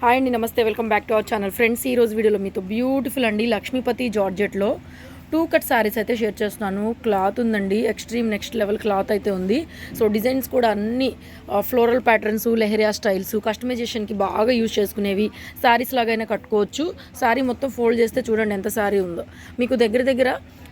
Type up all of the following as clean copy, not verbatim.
Hi అండి, నమస్తే. Welcome back to our channel. Friends, ఈరోజు వీడియోలో మీతో బ్యూటిఫుల్ అండి లక్ష్మీపతి జార్జెట్లో 2 కట్ శారీస్ అయితే షేర్ చేస్తున్నాను. క్లాత్ ఉందండి, ఎక్స్ట్రీమ్ నెక్స్ట్ లెవెల్ క్లాత్ అయితే ఉంది. సో డిజైన్స్ కూడా అన్ని ఫ్లోరల్ ప్యాటర్న్స్, లెహరియా స్టైల్స్, కస్టమైజేషన్కి బాగా యూజ్ చేసుకునేవి. శారీస్ లాగైనా కట్టుకోవచ్చు. శారీ మొత్తం ఫోల్డ్ చేస్తే చూడండి ఎంత శారీ ఉందో. మీకు దగ్గర దగ్గర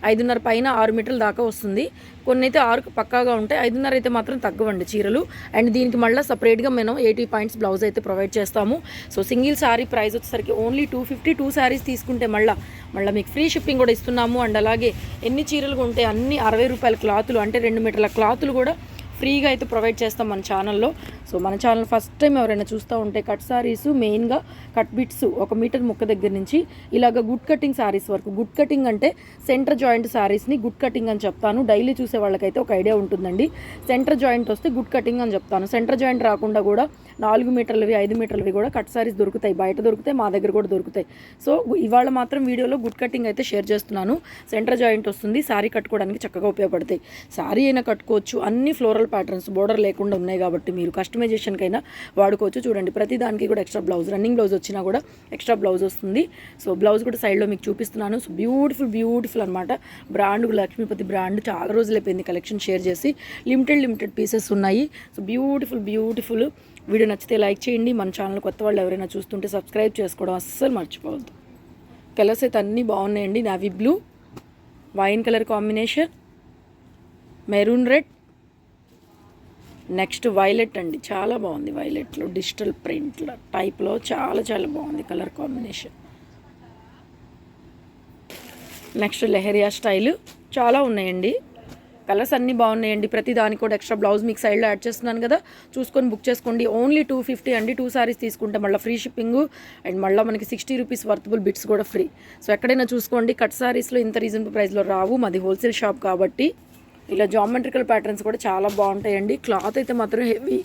5.5 పైన 6 మీటర్ల దాకా వస్తుంది. కొన్ని అయితే 6 పక్కాగా ఉంటాయి, 5.5 అయితే మాత్రం తగ్గవండి చీరలు. అండ్ దీనికి మళ్ళీ సపరేట్గా మనం 80 పాయింట్స్ బ్లౌజ్ అయితే ప్రొవైడ్ చేస్తాము. సో సింగిల్ శారీ ప్రైస్ వచ్చేసరికి ఓన్లీ 250. 2 శారీస్ తీసుకుంటే మళ్ళీ మీకు ఫ్రీ షిప్పింగ్ కూడా ఇస్తున్నాము. అండ్ అలాగే ఎన్ని చీరలు కొంటే అన్ని 60 రూపాయల క్లాతులు, అంటే 2 మీటర్ల క్లాతులు కూడా ఫ్రీగా అయితే ప్రొవైడ్ చేస్తాం మన ఛానల్లో. సో మన ఛానల్ ఫస్ట్ టైం ఎవరైనా చూస్తూ ఉంటే కట్ శారీస్, మెయిన్గా కట్ బిట్స్ 1 మీటర్ ముక్క దగ్గర నుంచి ఇలాగ గుడ్ కటింగ్ శారీస్ వరకు. గుడ్ కటింగ్ అంటే సెంటర్ జాయింట్ శారీస్ని గుడ్ కటింగ్ అని చెప్తాను. డైలీ చూసే వాళ్ళకైతే ఒక ఐడియా ఉంటుందండి. సెంటర్ జాయింట్ వస్తే గుడ్ కటింగ్ అని చెప్తాను. సెంటర్ జాయింట్ రాకుండా కూడా 4 మీటర్లవి, 5 మీటర్లవి కూడా కట్ శారీస్ దొరుకుతాయి. బయట దొరుకుతాయి, మా దగ్గర కూడా దొరుకుతాయి. సో ఇవాళ మాత్రం వీడియోలో గుడ్ కటింగ్ అయితే షేర్ చేస్తున్నాను. సెంటర్ జాయింట్ వస్తుంది, శారీ కట్టుకోవడానికి చక్కగా ఉపయోగపడతాయి. శారీ అయినా కట్టుకోవచ్చు. అన్ని ఫ్లోరల్ ప్యాటర్న్స్, బోర్డర్ లేకుండా ఉన్నాయి కాబట్టి మీరు కస్టమైజేషన్కైనా వాడుకోవచ్చు. చూడండి, ప్రతి దానికి కూడా ఎక్స్ట్రా బ్లౌజ్, రన్నింగ్ బ్లౌజ్ వచ్చినా కూడా ఎక్స్ట్రా బ్లౌజ్ వస్తుంది. సో బ్లౌజ్ కూడా సైడ్లో మీకు చూపిస్తున్నాను. సో బ్యూటిఫుల్ అనమాట. బ్రాండ్ లక్ష్మీపతి బ్రాండ్, చాలా రోజులు అయిపోయింది కలెక్షన్ షేర్ చేసి. లిమిటెడ్ పీసెస్ ఉన్నాయి. So beautiful. వీడియో నచ్చితే లైక్ చేయండి. మన ఛానల్ కొత్త వాళ్ళు ఎవరైనా చూస్తుంటే సబ్స్క్రైబ్ చేసుకోవడం అస్సలు మర్చిపోవద్దు. కలర్స్ అయితే అన్నీ బాగున్నాయండి. Navy blue, wine colour combination, maroon red, next violet అండి. చాలా బాగుంది. వైలెట్లో డిజిటల్ ప్రింట్ల టైప్లో చాలా బాగుంది colour combination. Next lehariya style. చాలా ఉన్నాయండి, కలర్స్ అన్నీ బాగున్నాయండి. ప్రతి దానికి కూడా ఎక్స్ట్రా బ్లౌజ్ మీకు సైడ్లో యాడ్ చేస్తున్నాను కదా, చూసుకొని బుక్ చేసుకోండి. ఓన్లీ 250 అండి. 2 సారీస్ తీసుకుంటే మళ్ళీ ఫ్రీ షిప్పింగ్. అండ్ మళ్ళీ మనకి 60 రూపీస్ వర్తబుల్ బిట్స్ కూడా ఫ్రీ. సో ఎక్కడైనా చూసుకోండి. కట్ సారీస్లో ఇంత రీజనబుల్ ప్రైస్లో రావు. మాది హోల్సేల్ షాప్ కాబట్టి. ఇలా జామెట్రికల్ ప్యాటర్న్స్ కూడా చాలా బాగుంటాయండి. క్లాత్ అయితే మాత్రం హెవీ.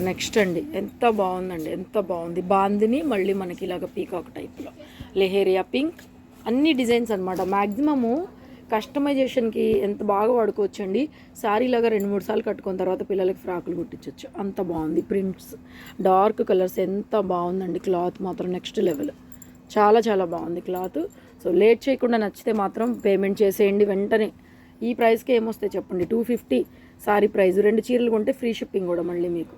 నెక్స్ట్ అండి, ఎంత బాగుంది బాందిని. మళ్ళీ మనకి ఇలాగ పీకాక్ టైప్లో లెహేరియా పింక్, అన్ని డిజైన్స్ అనమాట. మ్యాక్సిమము కస్టమైజేషన్కి ఎంత బాగా వాడుకోవచ్చండి. శారీ లాగా 2-3 సార్లు కట్టుకున్న తర్వాత పిల్లలకి ఫ్రాకులు కుట్టించవచ్చు. అంత బాగుంది. ప్రింట్స్, డార్క్ కలర్స్, ఎంత బాగుందండి. క్లాత్ మాత్రం నెక్స్ట్ లెవెల్. చాలా బాగుంది క్లాత్. సో లేట్ చేయకుండా నచ్చితే మాత్రం పేమెంట్ చేసేయండి వెంటనే. ఈ ప్రైస్కి ఏమొస్తాయి చెప్పండి. 250 సారీ ప్రైస్. 2 చీరలు కొంటే ఫ్రీ షిప్పింగ్ కూడా మళ్ళీ మీకు.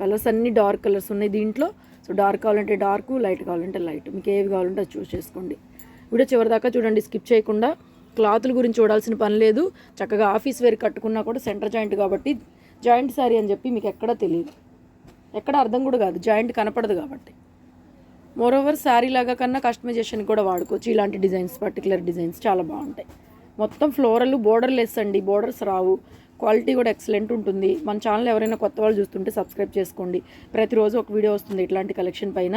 కలర్స్ అన్నీ డార్క్ కలర్స్ ఉన్నాయి దీంట్లో. సో డార్క్ కావాలంటే డార్క్, లైట్ కావాలంటే లైట్, మీకు ఏవి కావాలంటే అది చూస్ చేసుకోండి. వీడియో చివరిదాకా చూడండి, స్కిప్ చేయకుండా. క్లాతుల గురించి చూడాల్సిన పని లేదు. చక్కగా ఆఫీస్ వేర్ కట్టుకున్నా కూడా సెంటర్ జాయింట్ కాబట్టి జాయింట్ శారీ అని చెప్పి మీకు ఎక్కడా తెలియదు, ఎక్కడ అర్థం కూడా కాదు, జాయింట్ కనపడదు కాబట్టి. మోరోవర్ శారీ లాగా కన్నా కస్టమైజేషన్ కూడా వాడుకోవచ్చు. ఇలాంటి డిజైన్స్, పర్టికులర్ డిజైన్స్ చాలా బాగుంటాయి. మొత్తం ఫ్లోరల్, బోర్డర్ లెస్ అండి. బోర్డర్స్ రావు. క్వాలిటీ కూడా ఎక్సలెంట్ ఉంటుంది. మన ఛానల్ ఎవరైనా కొత్త వాళ్ళు చూస్తుంటే సబ్స్క్రైబ్ చేసుకోండి. ప్రతిరోజు ఒక వీడియో వస్తుంది ఇట్లాంటి కలెక్షన్ పైన.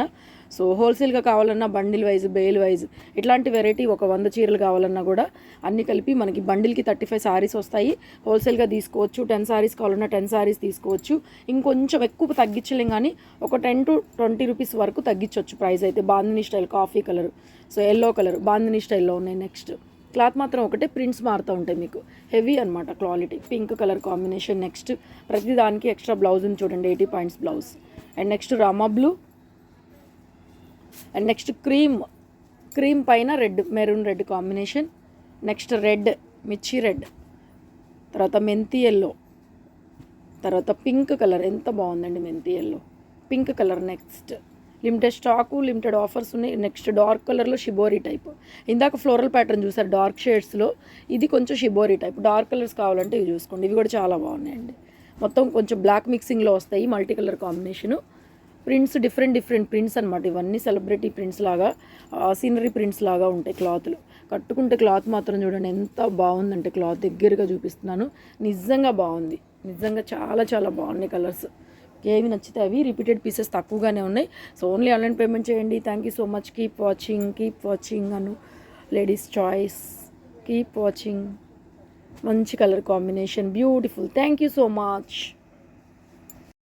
సో హోల్సేల్గా కావాలన్నా బండిల్ వైజ్, బేల్ వైజ్ ఇట్లాంటి వెరైటీ ఒక 100 చీరలు కావాలన్నా కూడా అన్ని కలిపి మనకి బండిల్కి 35 సారీస్ వస్తాయి. హోల్సేల్గా తీసుకోవచ్చు. 10 సారీస్ కావాలన్నా 10 సారీస్ తీసుకోవచ్చు. ఇంకొంచెం ఎక్కువ తగ్గించలేం కానీ ఒక 10 to 20 రూపీస్ వరకు తగ్గించవచ్చు ప్రైస్ అయితే. Bandhani style coffee colour, so yellow colour bandhani స్టైల్లో ఉన్నాయి. నెక్స్ట్ క్లాత్ మాత్రం ఒకటే, ప్రింట్స్ మారుతూ ఉంటాయి మీకు. హెవీ అనమాట quality. Pink colour combination. Next ప్రతి దానికి ఎక్స్ట్రా బ్లౌజ్ ఉంది చూడండి, 80 points blouse. And next Rama blue. And next cream పైన red, maroon red combination. Next red, మిర్చి రెడ్. తర్వాత మెంతి ఎల్లో. తర్వాత పింక్ కలర్, ఎంత బాగుందండి మెంతి yellow, pink colour. Next limited stock, limited offers ఉన్నాయి. నెక్స్ట్ డార్క్ కలర్లో షిబోరీ టైప్. ఇందాక ఫ్లోరల్ ప్యాటర్న్ చూసారు డార్క్ షేడ్స్లో, ఇది కొంచెం షిబోరీ టైప్. డార్క్ కలర్స్ కావాలంటే ఇవి చూసుకోండి. ఇవి కూడా చాలా బాగున్నాయండి. మొత్తం కొంచెం బ్లాక్ మిక్సింగ్లో వస్తాయి, multi colour combination. Prints different prints అనమాట. ఇవన్నీ సెలబ్రిటీ ప్రింట్స్ లాగా, సీనరీ ప్రింట్స్ లాగా ఉంటాయి క్లాత్లు. కట్టుకుంటే క్లాత్ మాత్రం చూడండి ఎంత బాగుందంటే, క్లాత్ దగ్గరగా చూపిస్తున్నాను. నిజంగా బాగుంది. నిజంగా చాలా బాగున్నాయి కలర్స్. ఏవి నచ్చితే అవి. రిపీటెడ్ పీసెస్ తక్కువగానే ఉన్నాయి. సో ఓన్లీ ఆన్లైన్ పేమెంట్ చేయండి. Thank you so much. Keep watching Anu ladies choice. Keep watching. మంచి colour combination, beautiful. Thank you so much.